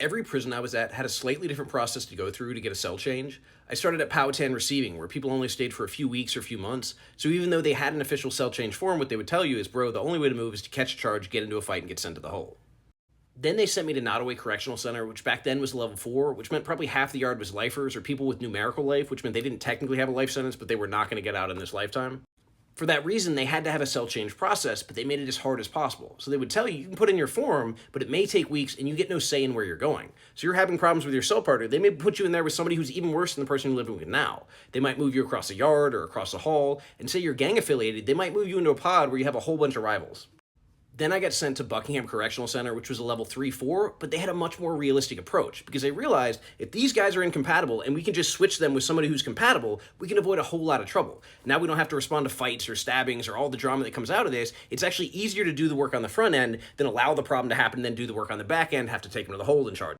Every prison I was at had a slightly different process to go through to get a cell change. I started at Powhatan Receiving, where people only stayed for a few weeks or a few months. So even though they had an official cell change form, what they would tell you is, bro, the only way to move is to catch a charge, get into a fight, and get sent to the hole. Then they sent me to Nottoway Correctional Center, which back then was level 4, which meant probably half the yard was lifers or people with numerical life, which meant they didn't technically have a life sentence, but they were not going to get out in this lifetime. For that reason, they had to have a cell change process, but they made it as hard as possible. So they would tell you, you can put in your form, but it may take weeks and you get no say in where you're going. So you're having problems with your cell partner, they may put you in there with somebody who's even worse than the person you're living with now. They might move you across the yard or across the hall, and say you're gang affiliated, they might move you into a pod where you have a whole bunch of rivals. Then I got sent to Buckingham Correctional Center, which was a level 3-4, but they had a much more realistic approach because they realized if these guys are incompatible and we can just switch them with somebody who's compatible, we can avoid a whole lot of trouble. Now we don't have to respond to fights or stabbings or all the drama that comes out of this. It's actually easier to do the work on the front end than allow the problem to happen and then do the work on the back end, have to take them to the hold and charge.